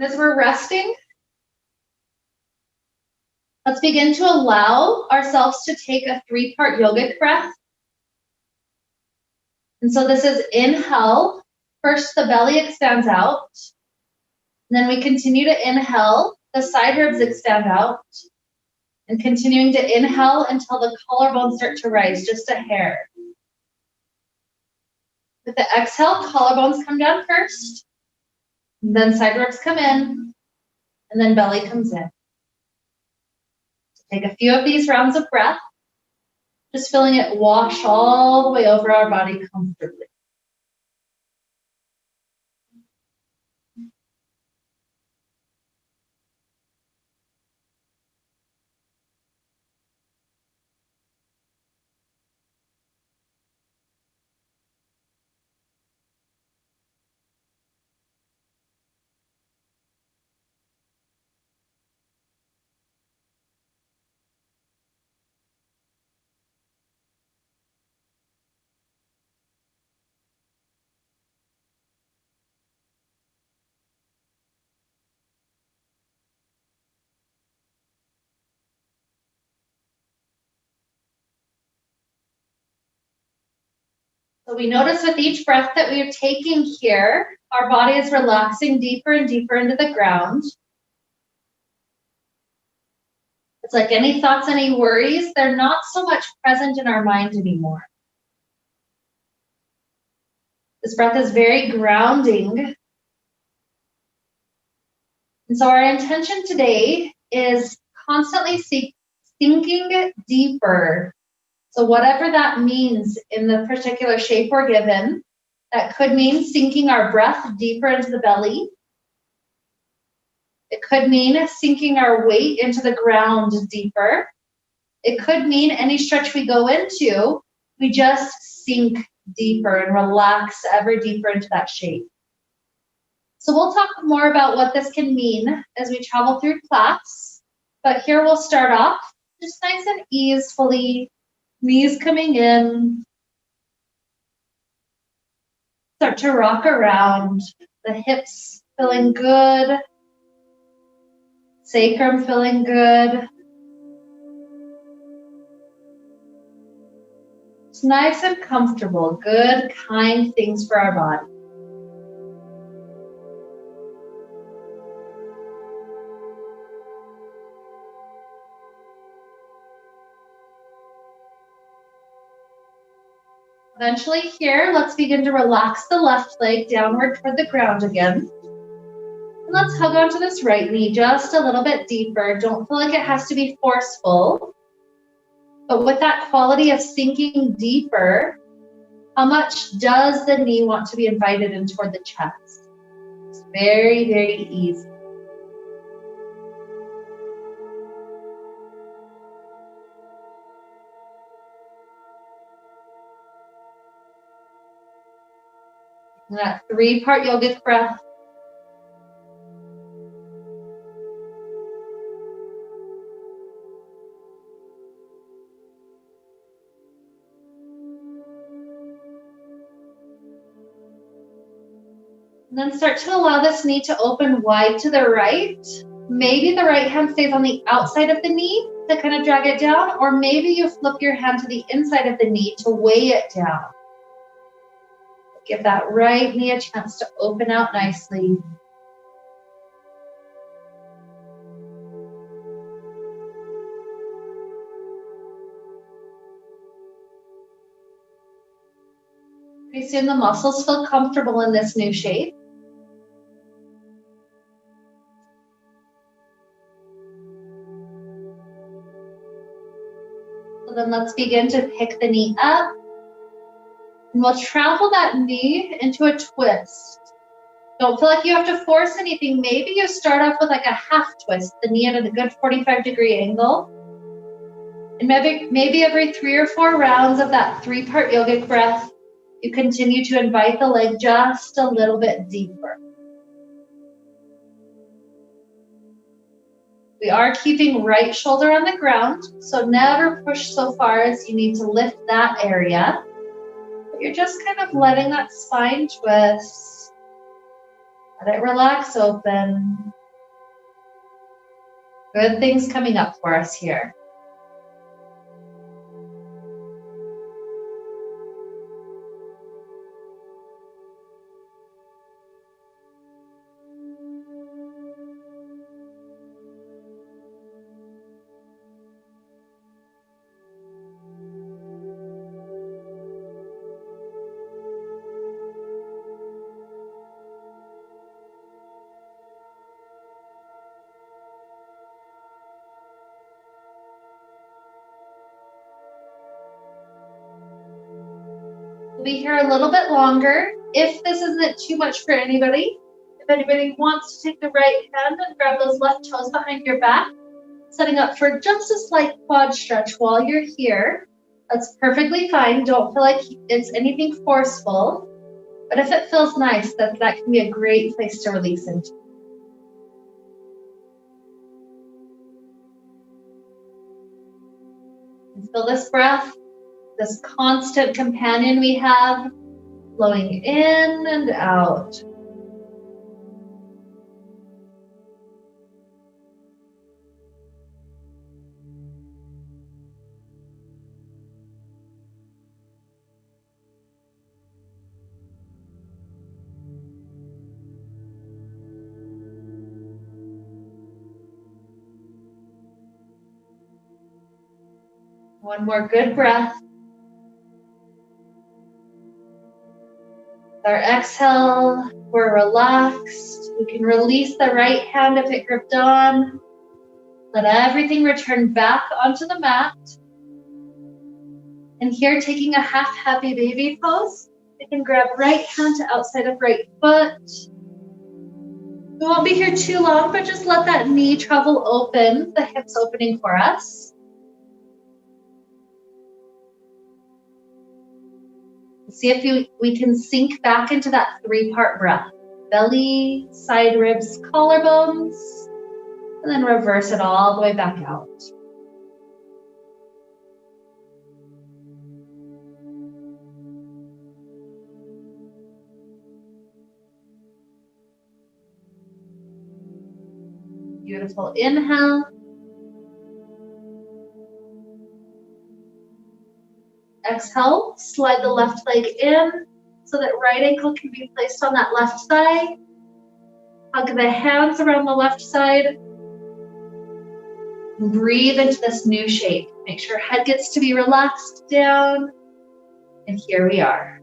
As we're resting, let's begin to allow ourselves to take a 3-part yogic breath. And so this is inhale. First, the belly extends out. And then we continue to inhale. The side ribs extend out. And continuing to inhale until the collarbones start to rise, just a hair. With the exhale, collarbones come down first. And then side ribs come in. And then belly comes in. So take a few of these rounds of breath. Just feeling it wash all the way over our body comfortably. So we notice with each breath that we are taking here, our body is relaxing deeper and deeper into the ground. It's like any thoughts, any worries, they're not so much present in our mind anymore. This breath is very grounding. And so our intention today is constantly sinking deeper. So whatever that means in the particular shape we're given, that could mean sinking our breath deeper into the belly. It could mean sinking our weight into the ground deeper. It could mean any stretch we go into, we just sink deeper and relax ever deeper into that shape. So we'll talk more about what this can mean as we travel through class. But here we'll start off just nice and easefully. Knees coming in. Start to rock around. The hips feeling good. Sacrum feeling good. It's nice and comfortable. Good, kind things for our body. Eventually here, let's begin to relax the left leg downward toward the ground again. And let's hug onto this right knee just a little bit deeper. Don't feel like it has to be forceful. But with that quality of sinking deeper, how much does the knee want to be invited in toward the chest? It's very, very easy. And that 3-part yogic breath. And then start to allow this knee to open wide to the right. Maybe the right hand stays on the outside of the knee to kind of drag it down, or maybe you flip your hand to the inside of the knee to weigh it down. Give that right knee a chance to open out nicely. Pretty soon the muscles feel comfortable in this new shape. So then let's begin to pick the knee up. And we'll travel that knee into a twist. Don't feel like you have to force anything. Maybe you start off with like a half twist, the knee at a good 45-degree angle. And maybe every 3 or 4 rounds of that 3-part yogic breath, you continue to invite the leg just a little bit deeper. We are keeping right shoulder on the ground, so never push so far as you need to lift that area. But you're just kind of letting that spine twist Let it relax open. Good things coming up for us here. We'll be here a little bit longer. If this isn't too much for anybody, if anybody wants to take the right hand and grab those left toes behind your back, setting up for just a slight quad stretch while you're here. That's perfectly fine. Don't feel like it's anything forceful. But if it feels nice, that can be a great place to release into. And feel this breath, this constant companion we have, flowing in and out. One more good breath. Our exhale, we're relaxed. We can release the right hand if it gripped on. Let everything return back onto the mat. And here, taking a half happy baby pose, we can grab right hand to outside of right foot. We won't be here too long, but just let that knee travel open, the hips opening for us. See if we can sink back into that 3-part breath. Belly, side ribs, collarbones, and then reverse it all the way back out. Beautiful inhale. Exhale, slide the left leg in so that right ankle can be placed on that left thigh. Hug the hands around the left side. And breathe into this new shape. Make sure head gets to be relaxed down. And here we are.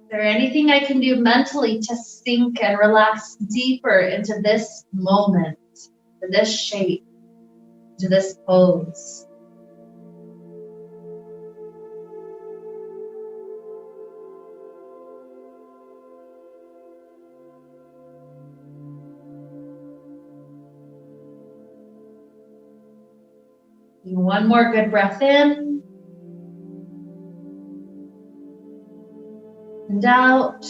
Is there anything I can do mentally to sink and relax deeper into this moment, to this shape, to this pose? One more good breath in. And out.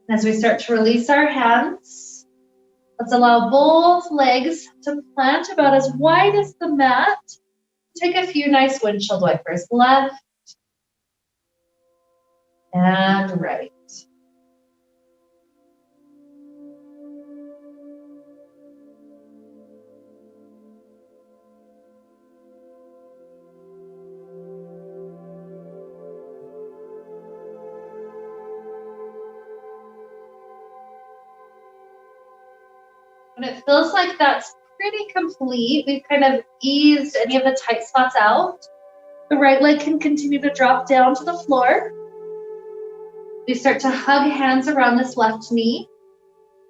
As we start to release our hands, let's allow both legs to plant about as wide as the mat. Take a few nice windshield wipers, left and right. When it feels like that's pretty complete, we've kind of eased any of the tight spots out. The right leg can continue to drop down to the floor. We start to hug hands around this left knee.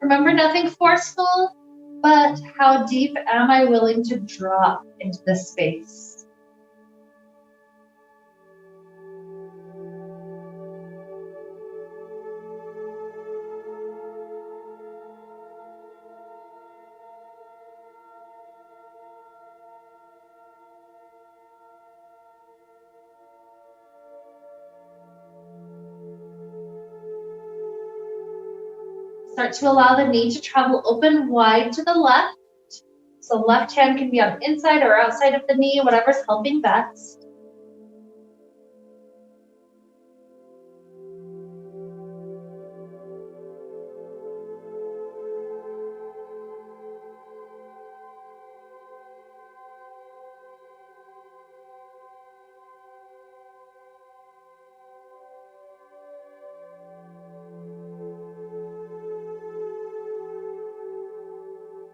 Remember, nothing forceful, but how deep am I willing to drop into this space? Start to allow the knee to travel open wide to the left. So left hand can be on inside or outside of the knee, whatever's helping best.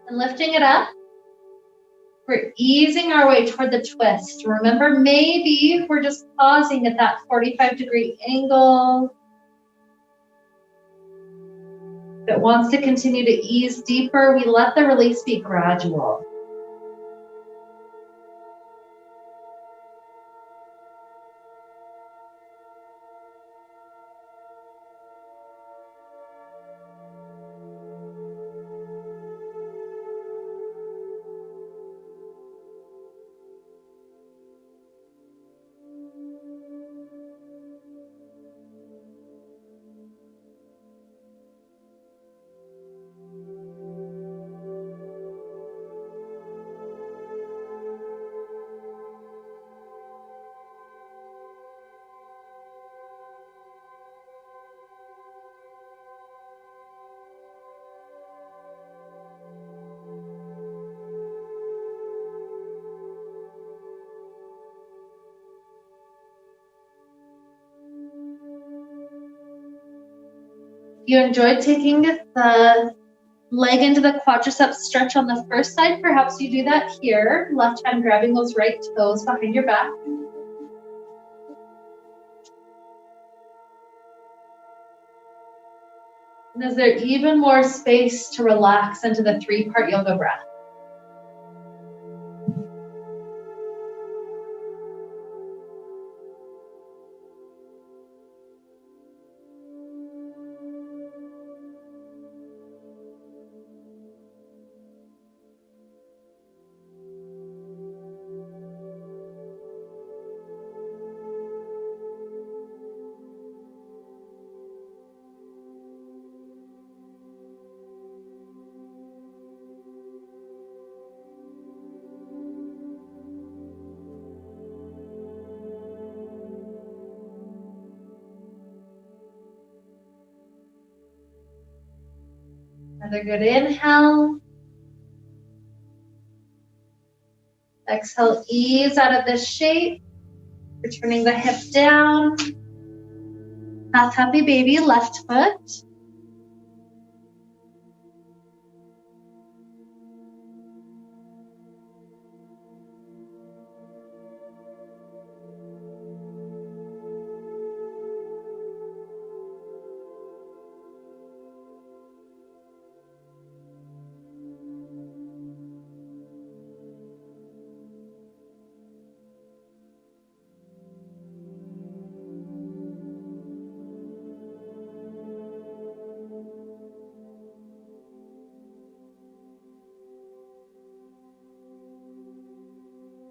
And lifting it up, we're easing our way toward the twist. Remember, maybe we're just pausing at that 45-degree angle. If it wants to continue to ease deeper, we let the release be gradual. If you enjoyed taking the leg into the quadriceps stretch on the first side, perhaps you do that here. Left hand grabbing those right toes behind your back. And is there even more space to relax into the 3-part yoga breath? Another good inhale. Exhale, ease out of this shape. Returning the hip down. Half happy baby, left foot.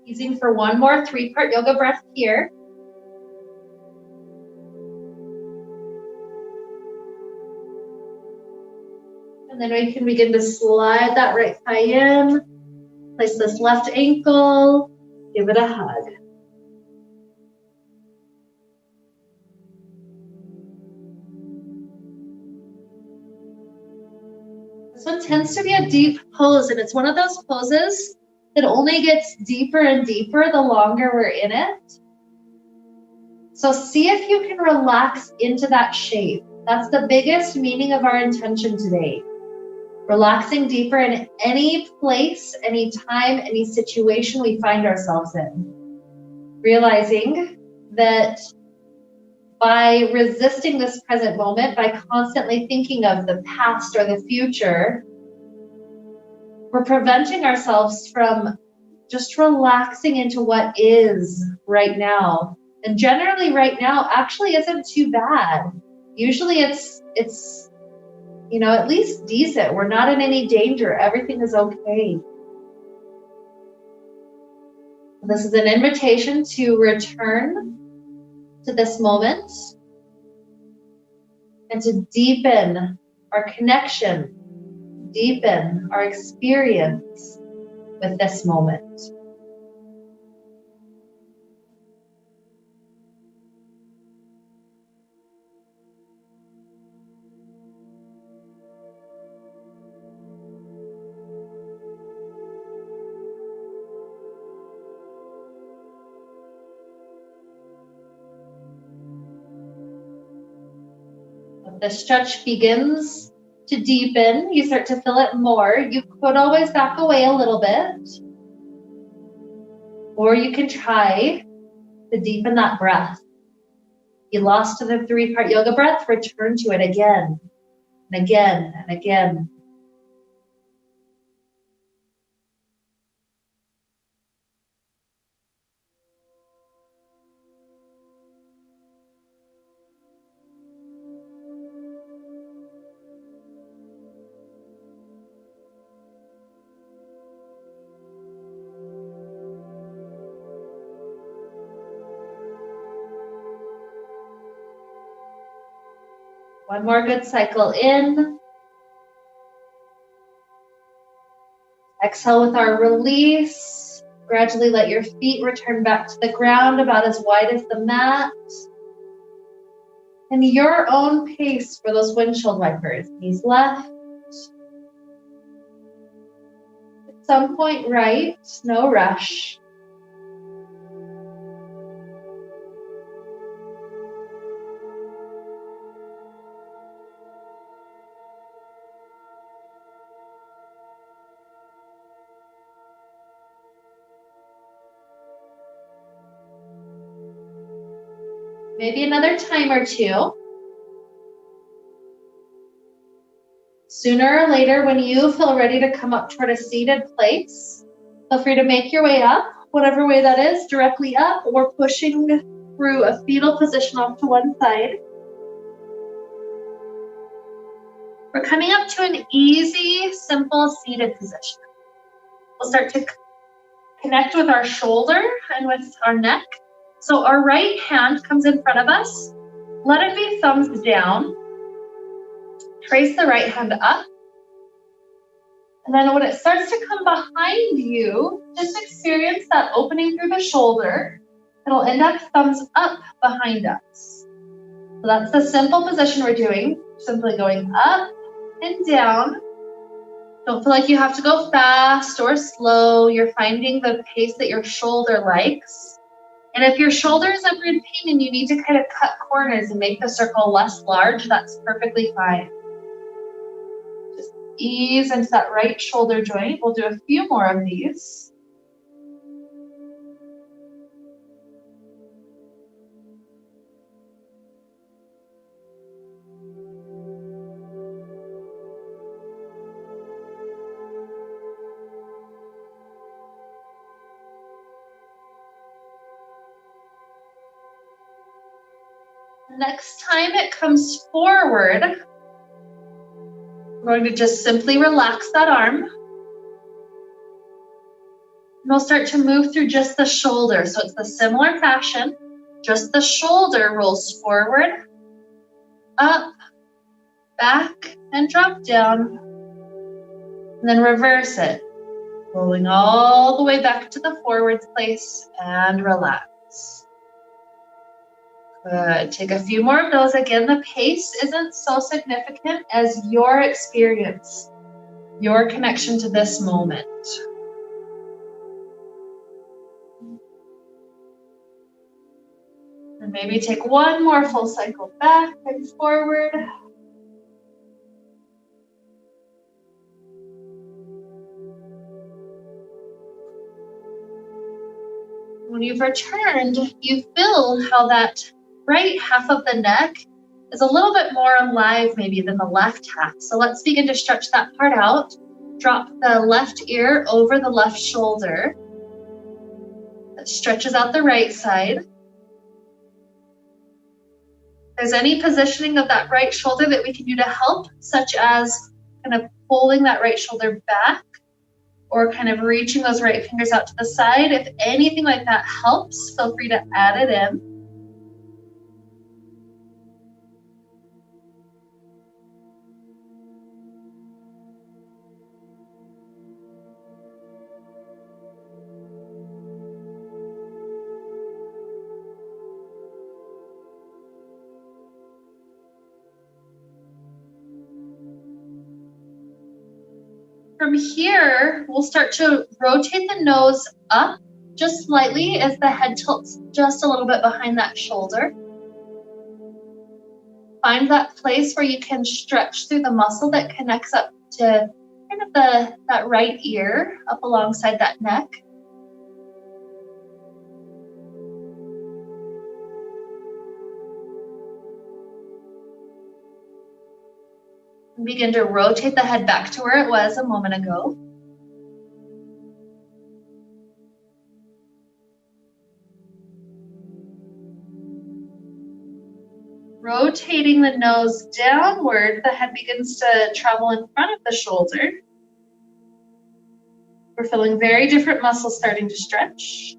Easing for one more 3-part yoga breath here. And then we can begin to slide that right thigh in. Place this left ankle. Give it a hug. This one tends to be a deep pose, and it's one of those poses that only gets deeper and deeper the longer we're in it. So see if you can relax into that shape. That's the biggest meaning of our intention today. Relaxing deeper in any place, any time, any situation we find ourselves in. Realizing that by resisting this present moment, by constantly thinking of the past or the future, we're preventing ourselves from just relaxing into what is right now. And generally right now actually isn't too bad. Usually it's you know, at least decent. We're not in any danger. Everything is okay. This is an invitation to return to this moment and to deepen our connection, deepen our experience with this moment. The stretch begins to deepen, you start to feel it more. You could always back away a little bit, or you can try to deepen that breath. You lost to the 3-part yoga breath, return to it again and again and again. One more good cycle in. Exhale with our release. Gradually let your feet return back to the ground about as wide as the mat. And your own pace for those windshield wipers. Knees left. At some point right, no rush. Maybe another time or two. Sooner or later, when you feel ready to come up toward a seated place, feel free to make your way up, whatever way that is, directly up or pushing through a fetal position off to one side. We're coming up to an easy, simple seated position. We'll start to connect with our shoulder and with our neck. So our right hand comes in front of us. Let it be thumbs down. Trace the right hand up. And then when it starts to come behind you, just experience that opening through the shoulder. It'll end up thumbs up behind us. So that's the simple position we're doing. Simply going up and down. Don't feel like you have to go fast or slow. You're finding the pace that your shoulder likes. And if your shoulder is ever in pain and you need to kind of cut corners and make the circle less large, that's perfectly fine. Just ease into that right shoulder joint. We'll do a few more of these. Next time it comes forward, we're going to just simply relax that arm. And we'll start to move through just the shoulder. So it's the similar fashion, just the shoulder rolls forward, up, back, and drop down. And then reverse it, rolling all the way back to the forwards place and relax. Good. Take a few more of those. Again, the pace isn't so significant as your experience, your connection to this moment. And maybe take one more full cycle back and forward. When you've returned, you feel how that right half of the neck is a little bit more alive maybe than the left half. So let's begin to stretch that part out. Drop the left ear over the left shoulder. That stretches out the right side. If there's any positioning of that right shoulder that we can do to help, such as kind of pulling that right shoulder back or kind of reaching those right fingers out to the side, if anything like that helps, feel free to add it in. From here, we'll start to rotate the nose up just slightly as the head tilts just a little bit behind that shoulder. Find that place where you can stretch through the muscle that connects up to kind of that right ear up alongside that neck. And begin to rotate the head back to where it was a moment ago. Rotating the nose downward, the head begins to travel in front of the shoulder. We're feeling very different muscles starting to stretch.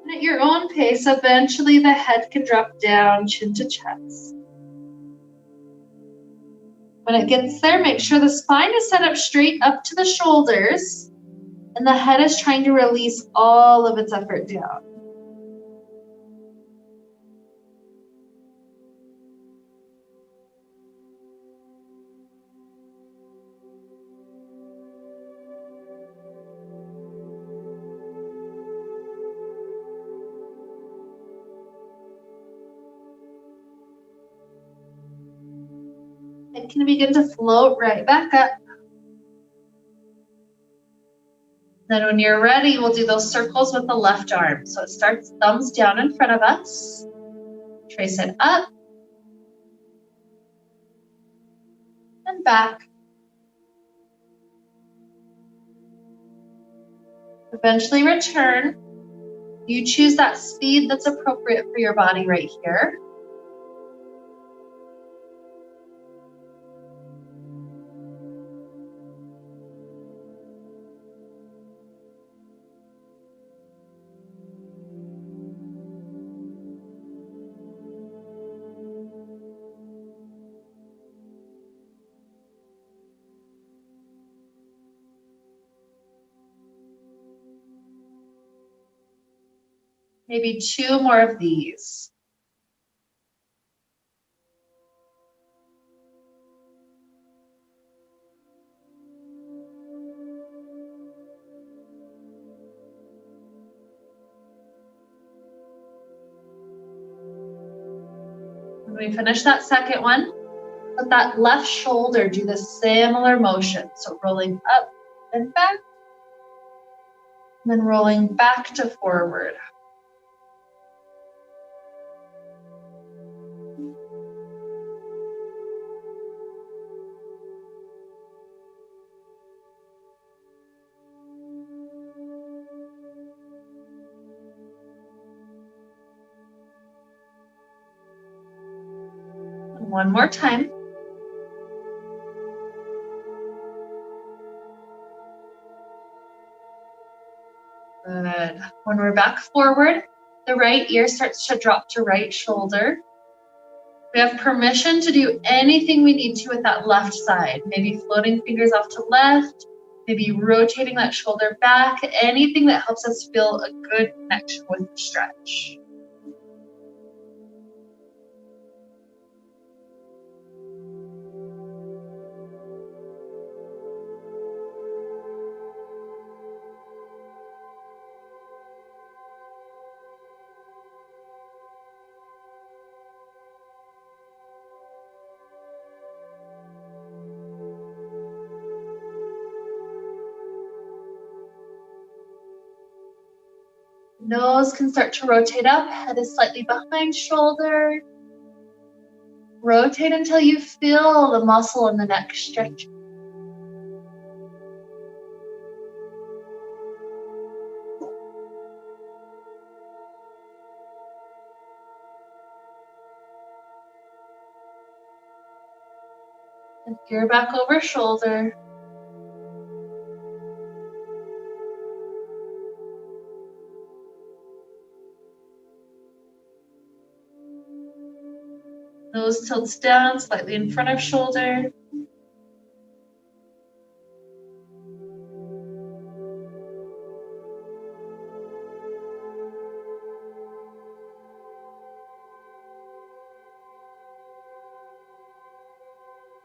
And at your own pace, eventually the head can drop down, chin to chest. When it gets there, make sure the spine is set up straight up to the shoulders. And the head is trying to release all of its effort down. It can begin to float right back up. Then when you're ready, we'll do those circles with the left arm. So it starts thumbs down in front of us. Trace it up. And back. Eventually return. You choose that speed that's appropriate for your body right here. Maybe 2 more of these. When we finish that second one, let that left shoulder do the similar motion. So rolling up and back, and then rolling back to forward. One more time. Good. When we're back forward, the right ear starts to drop to right shoulder. We have permission to do anything we need to with that left side. Maybe floating fingers off to left, maybe rotating that shoulder back, anything that helps us feel a good connection with the stretch. Nose can start to rotate up, head is slightly behind shoulder. Rotate until you feel the muscle in the neck stretch. And gear back over shoulder. Nose tilts down, slightly in front of shoulder.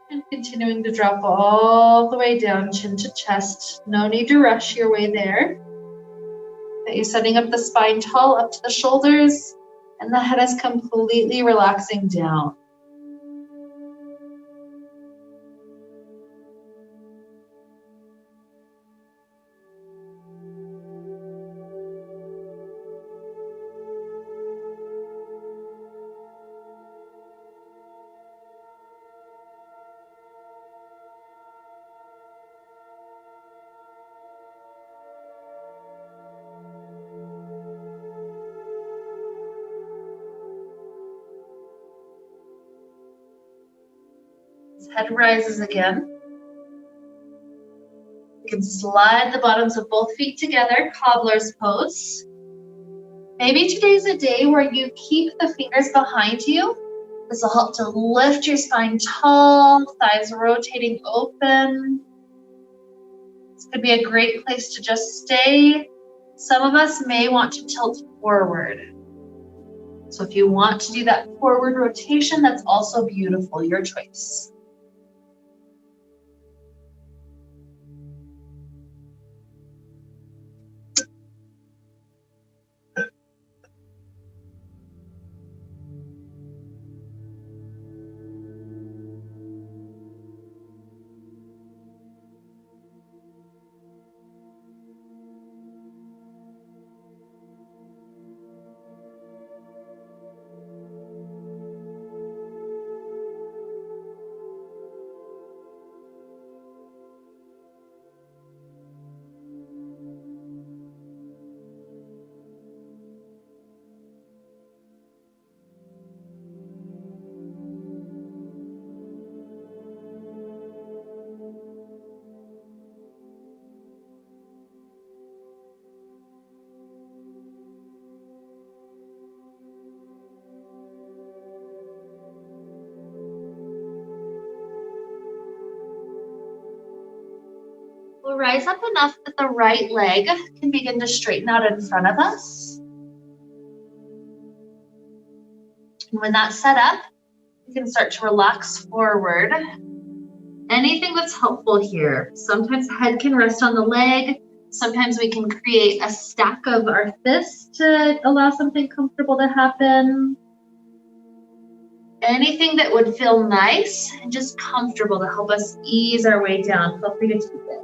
And continuing to drop all the way down, chin to chest. No need to rush your way there. But you're setting up the spine tall up to the shoulders, and the head is completely relaxing down. Head rises again. You can slide the bottoms of both feet together, cobbler's pose. Maybe today's a day where you keep the fingers behind you. This will help to lift your spine tall, thighs rotating open. This could be a great place to just stay. Some of us may want to tilt forward. So if you want to do that forward rotation, that's also beautiful, your choice. We'll rise up enough that the right leg can begin to straighten out in front of us. And when that's set up, you can start to relax forward. Anything that's helpful here. Sometimes head can rest on the leg. Sometimes we can create a stack of our fists to allow something comfortable to happen. Anything that would feel nice and just comfortable to help us ease our way down. Feel free to take it.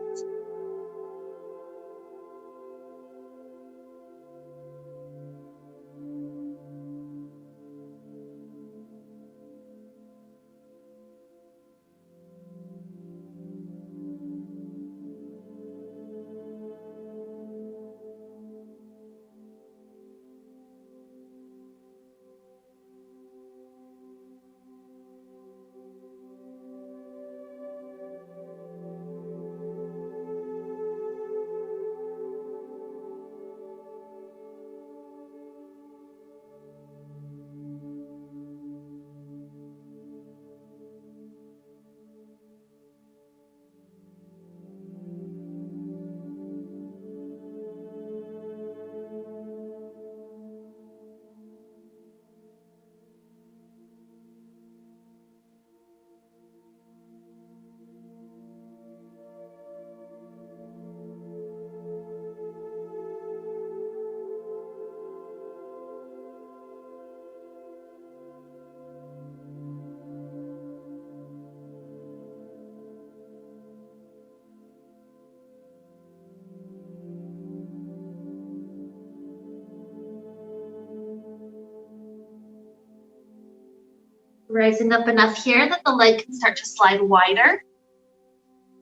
Rising up enough here that the leg can start to slide wider.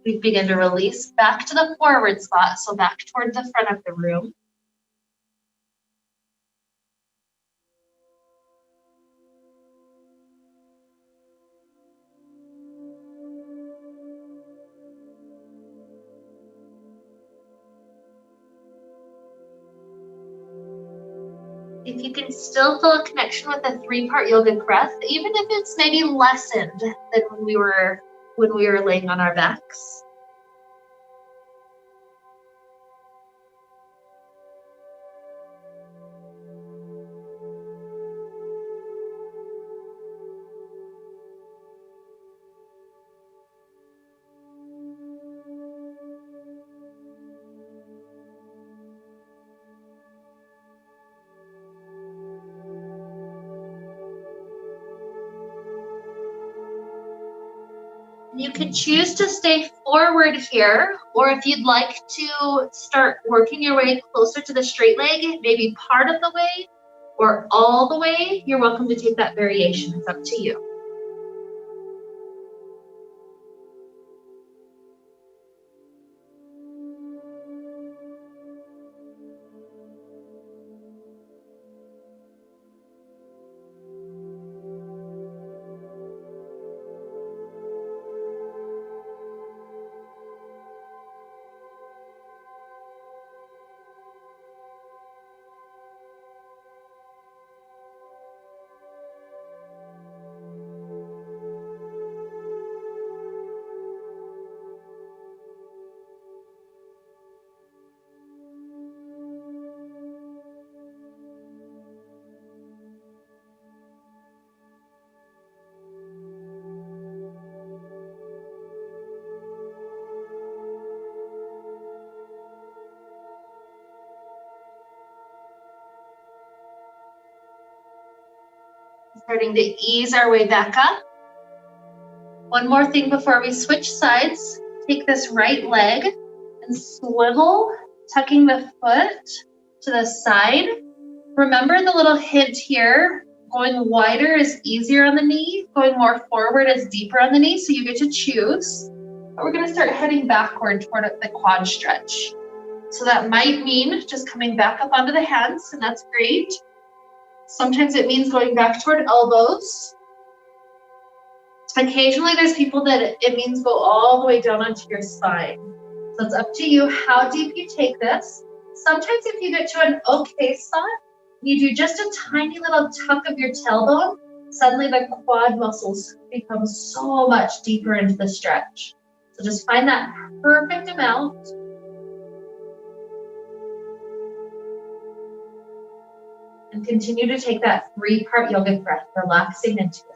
We begin to release back to the forward spot, so back toward the front of the room. If you can still feel a connection with a 3-part yogic breath, even if it's maybe lessened than when we were laying on our backs. You can choose to stay forward here, or if you'd like to start working your way closer to the straight leg, maybe part of the way or all the way, you're welcome to take that variation. It's up to you. Starting to ease our way back up. One more thing before we switch sides. Take this right leg and swivel, tucking the foot to the side. Remember the little hint here, going wider is easier on the knee, going more forward is deeper on the knee, so you get to choose. But we're gonna start heading backward toward the quad stretch. So that might mean just coming back up onto the hands, and that's great. Sometimes it means going back toward elbows. Occasionally there's people that it means go all the way down onto your spine. So it's up to you how deep you take this. Sometimes if you get to an okay spot, you do just a tiny little tuck of your tailbone, suddenly the quad muscles become so much deeper into the stretch. So just find that perfect amount. And continue to take that 3-part yogic breath, relaxing into it.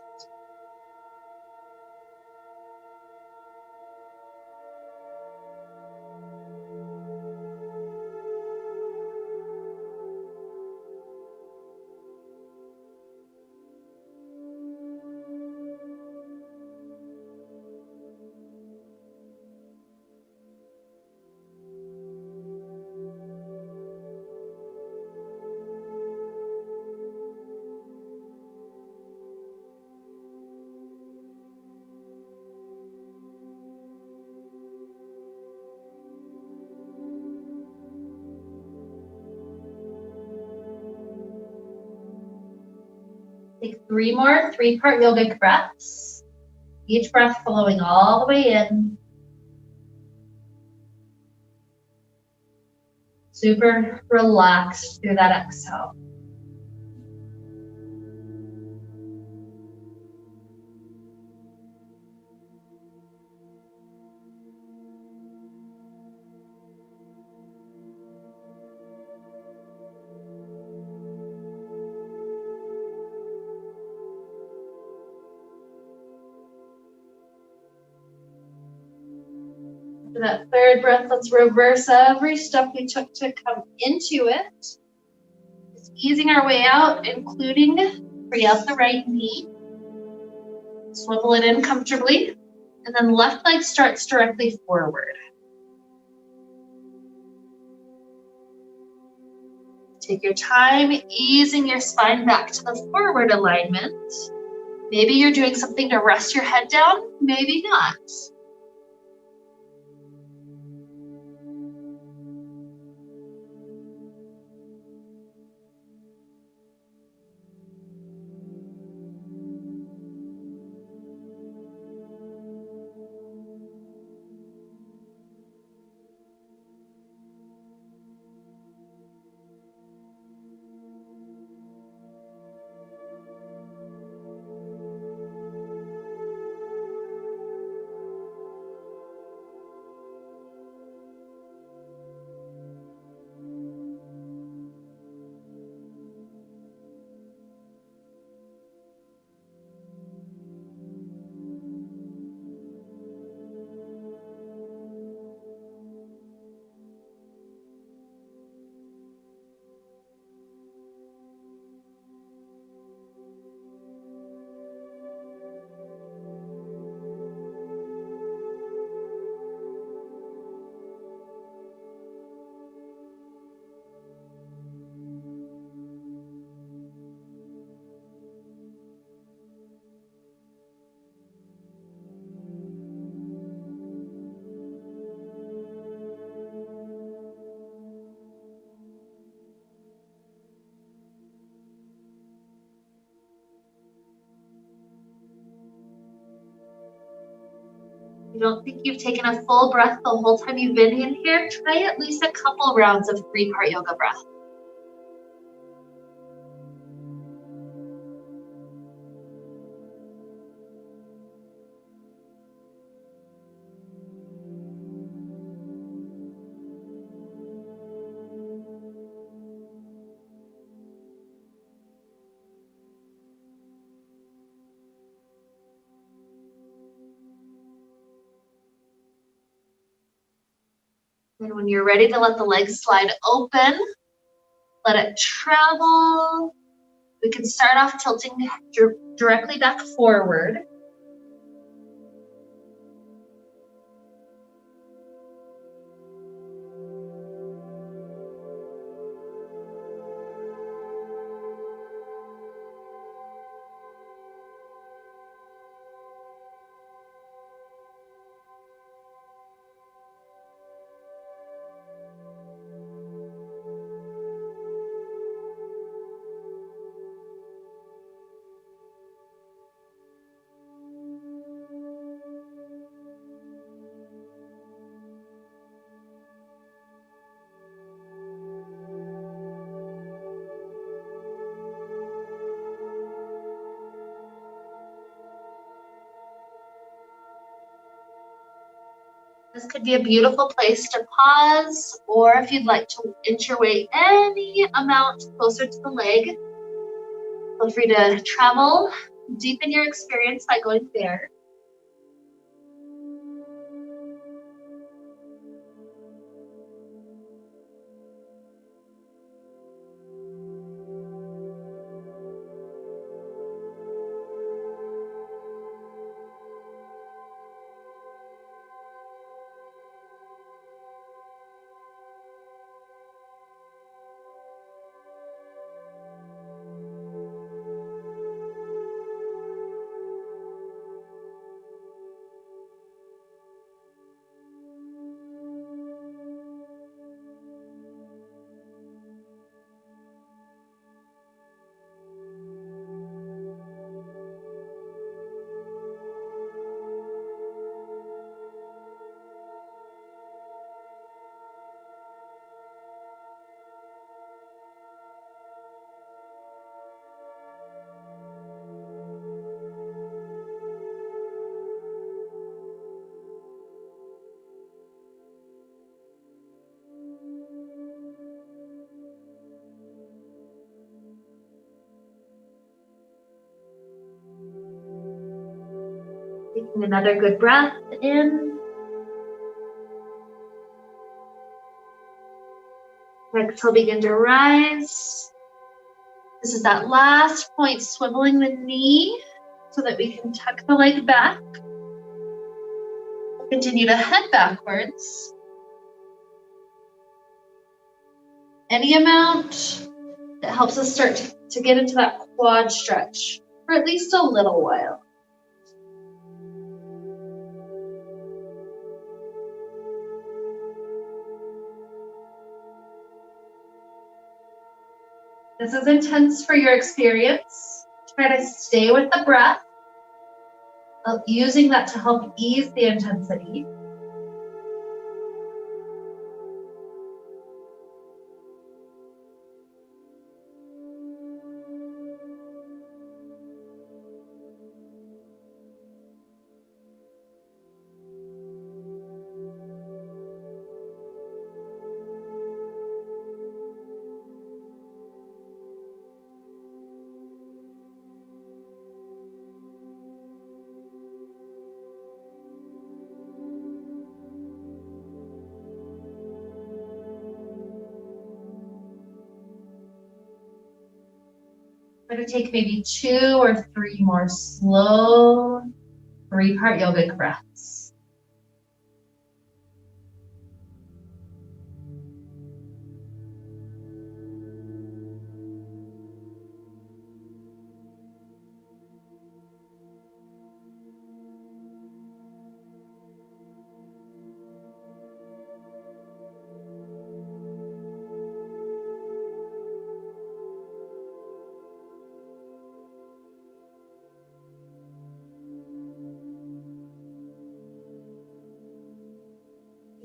Take 3 more 3-part yogic breaths. Each breath flowing all the way in. Super relaxed through that exhale. For that 3rd breath, let's reverse every step we took to come into it. Just easing our way out, including free out the right knee. Swivel it in comfortably. And then left leg starts directly forward. Take your time, easing your spine back to the forward alignment. Maybe you're doing something to rest your head down, maybe not. You don't think you've taken a full breath the whole time you've been in here? Try at least a couple rounds of 3-part yoga breath. And when you're ready to let the legs slide open, let it travel. We can start off tilting directly back forward. This could be a beautiful place to pause, or if you'd like to inch your way any amount closer to the leg, feel free to travel, deepen your experience by going there. Taking another good breath in. Exhale, begin to rise. This is that last point, swiveling the knee so that we can tuck the leg back. Continue to head backwards. Any amount that helps us start to get into that quad stretch. for at least a little while. This is intense for your experience. Try to stay with the breath, using that to help ease the intensity. We're going to take maybe 2 or 3 more slow 3-part yogic breaths.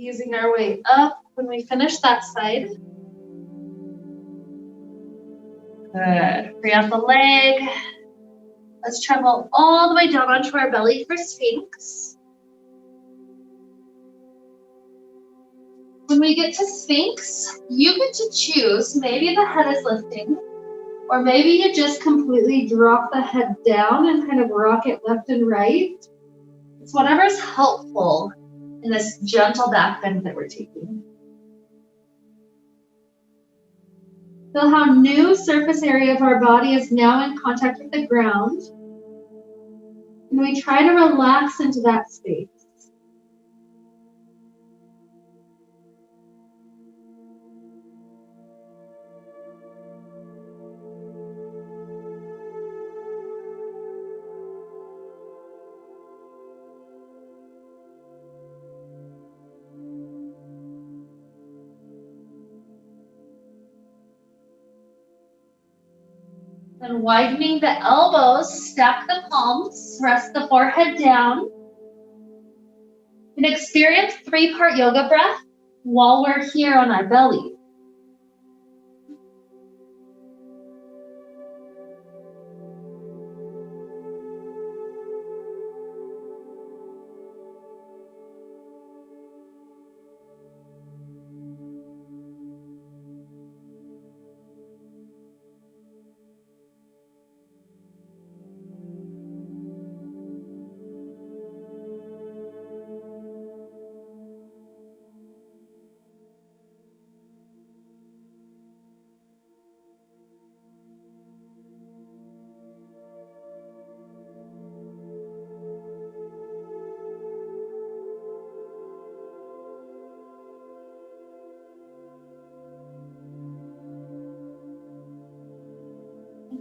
Easing our way up when we finish that side. Good. Free out the leg. Let's travel all the way down onto our belly for Sphinx. When we get to Sphinx, you get to choose. Maybe the head is lifting, or maybe you just completely drop the head down and kind of rock it left and right. It's whatever's helpful in this gentle back bend that we're taking. Feel how new surface area of our body is now in contact with the ground. And we try to relax into that space. And widening the elbows, stack the palms, rest the forehead down. And experience 3-part yoga breath while we're here on our belly.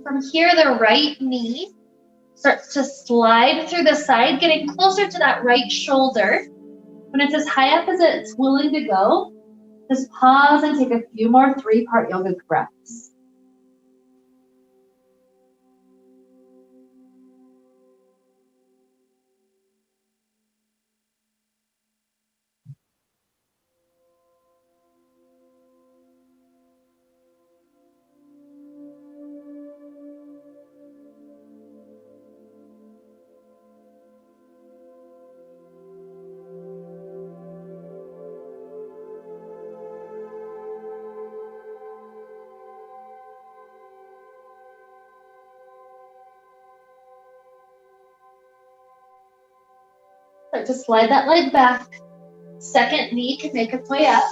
From here, the right knee starts to slide through the side, getting closer to that right shoulder. When it's as high up as it's willing to go, just pause and take a few more 3-part yogic breaths. Start to slide that leg back. Second knee can make its way up.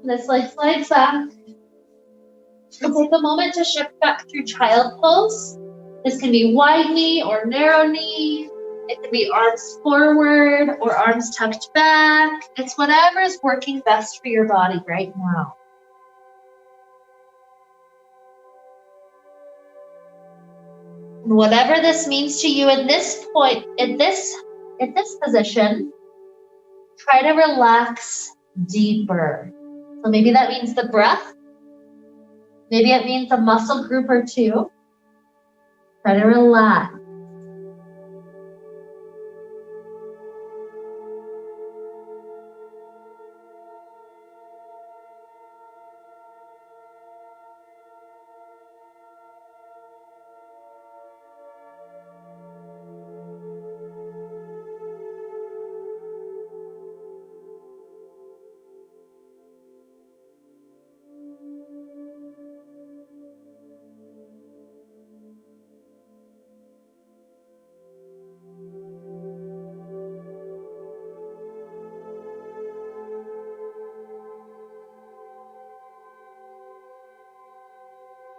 This leg slides back. And take a moment to shift back through child pose. This can be wide knee or narrow knee. It can be arms forward or arms tucked back. It's whatever is working best for your body right now. And whatever this means to you at this point, in this position, try to relax deeper. So maybe that means the breath. Maybe it means a muscle group or two. Try to relax.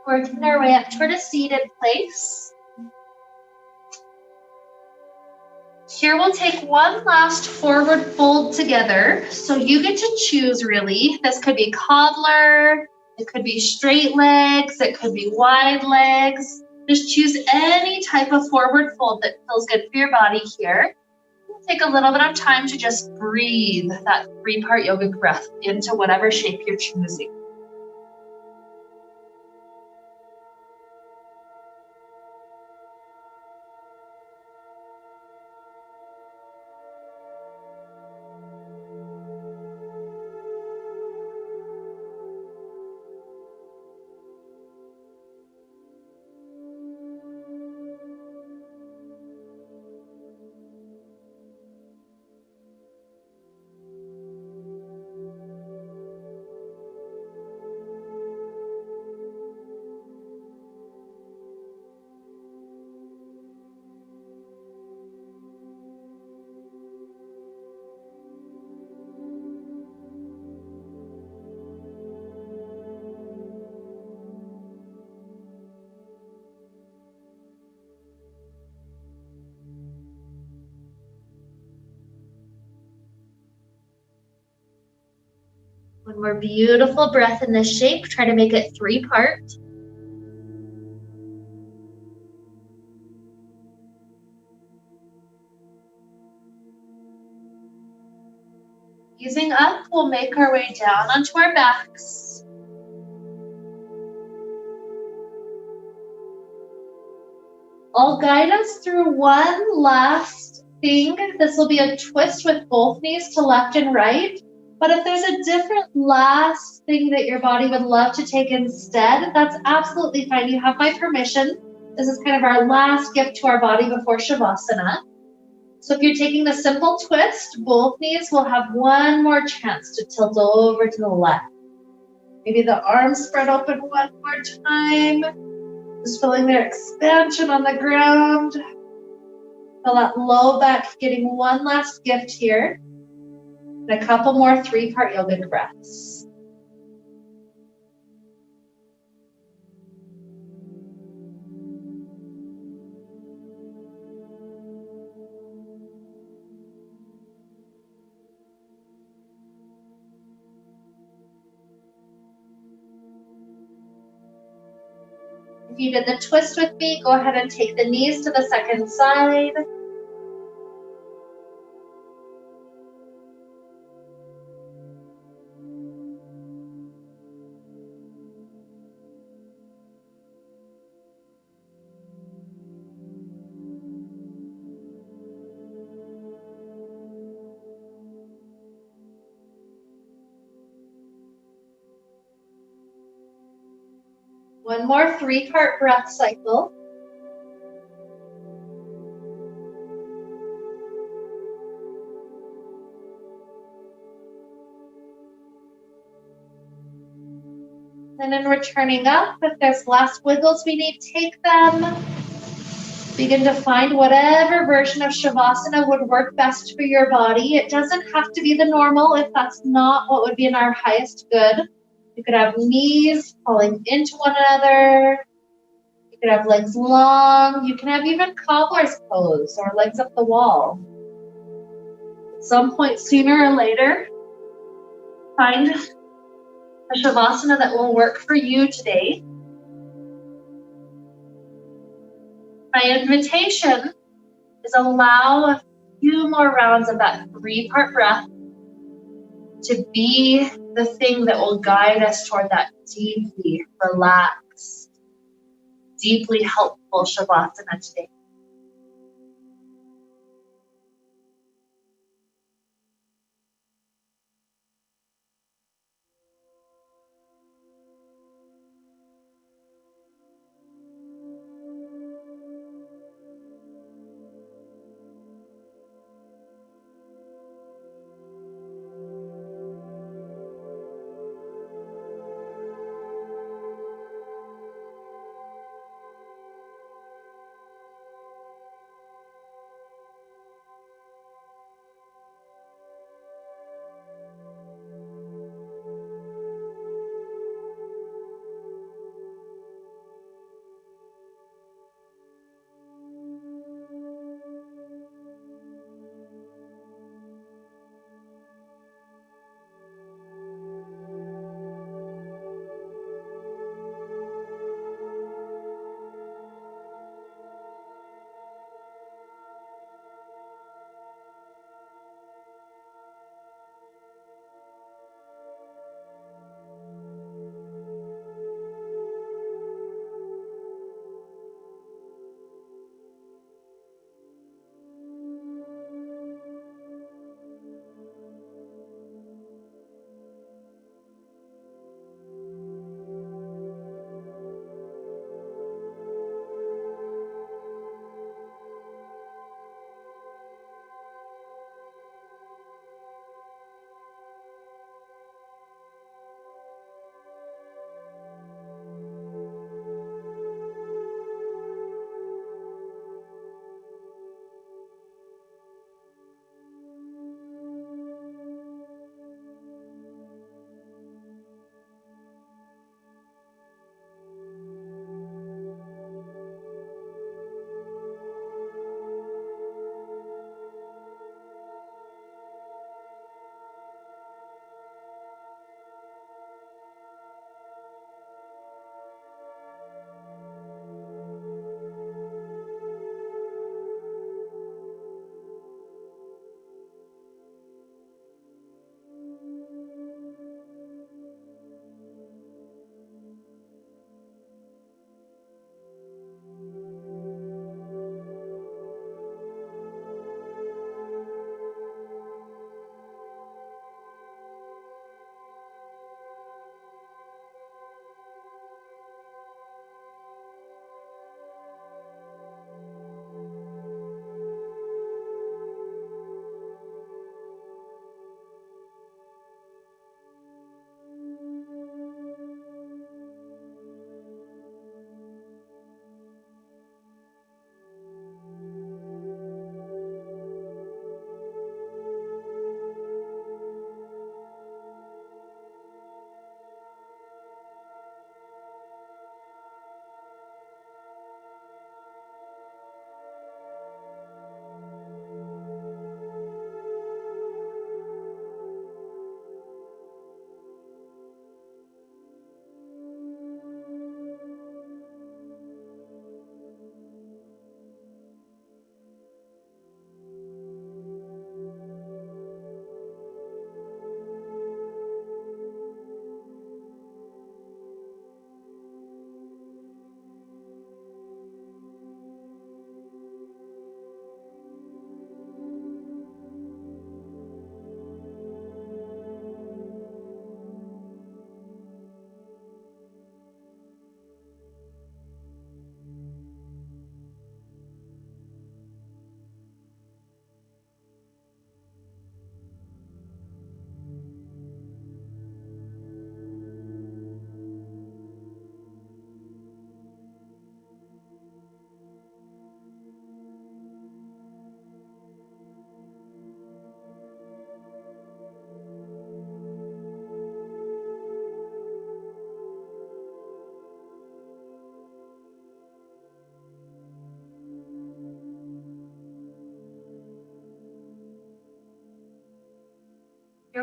Working our way up toward a seated place. Here we'll take one last forward fold together. So you get to choose really. This could be cobbler, it could be straight legs, it could be wide legs. Just choose any type of forward fold that feels good for your body here. We'll take a little bit of time to just breathe that 3-part yogic breath into whatever shape you're choosing. One more beautiful breath in this shape. Try to make it 3-part. Easing up, we'll make our way down onto our backs. I'll guide us through one last thing. This will be a twist with both knees to left and right. But if there's a different last thing that your body would love to take instead, that's absolutely fine. You have my permission. This is kind of our last gift to our body before Shavasana. So if you're taking the simple twist, both knees will have one more chance to tilt over to the left. Maybe the arms spread open one more time. Just feeling their expansion on the ground. Feel that low back getting one last gift here. And a couple more 3-part yogic breaths. If you did the twist with me, go ahead and take the knees to the second side. One more 3-part breath cycle. And then returning up, if there's last wiggles we need, take them. Begin to find whatever version of Shavasana would work best for your body. It doesn't have to be the normal if that's not what would be in our highest good. You could have knees pulling into one another. You could have legs long. You can have even cobbler's pose or legs up the wall. At some point sooner or later, find a Shavasana that will work for you today. My invitation is allow a few more rounds of that 3-part breath to be the thing that will guide us toward that deeply relaxed, deeply helpful Shavasana today.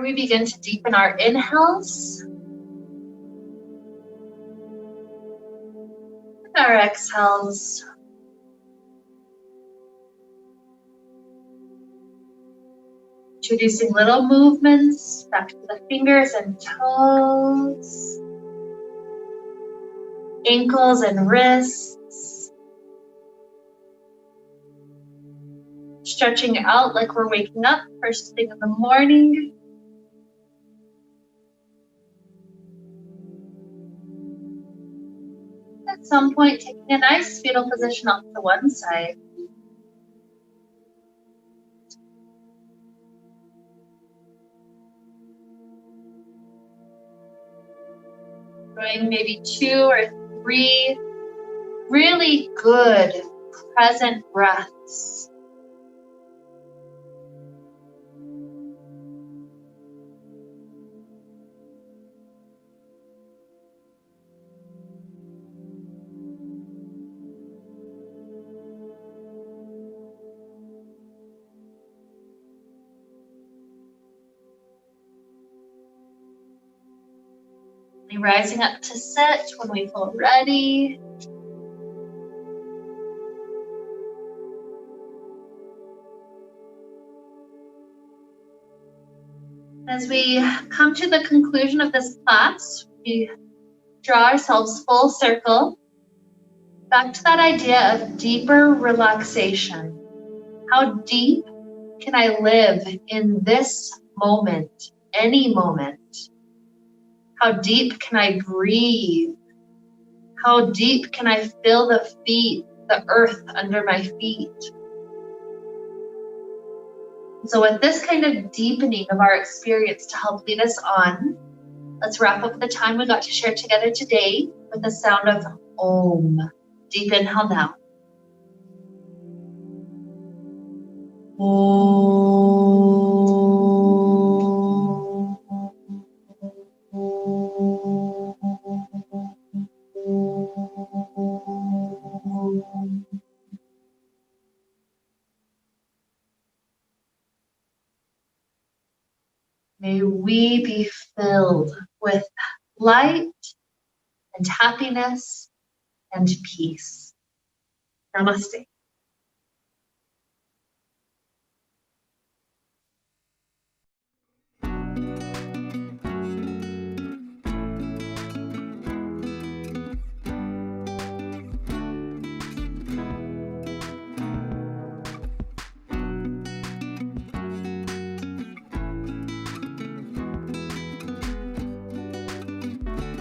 Here we begin to deepen our inhales and our exhales. Introducing little movements back to the fingers and toes, ankles and wrists. Stretching out like we're waking up first thing in the morning. At some point, taking a nice fetal position off to one side. Doing maybe 2 or 3 really good present breaths. Rising up to sit when we feel ready. As we come to the conclusion of this class, we draw ourselves full circle back to that idea of deeper relaxation. How deep can I live in this moment, any moment? How deep can I breathe? How deep can I feel the earth under my feet? So with this kind of deepening of our experience to help lead us on, let's wrap up the time we got to share together today with the sound of Om. Deep inhale now. May we be filled with light and happiness and peace. Namaste.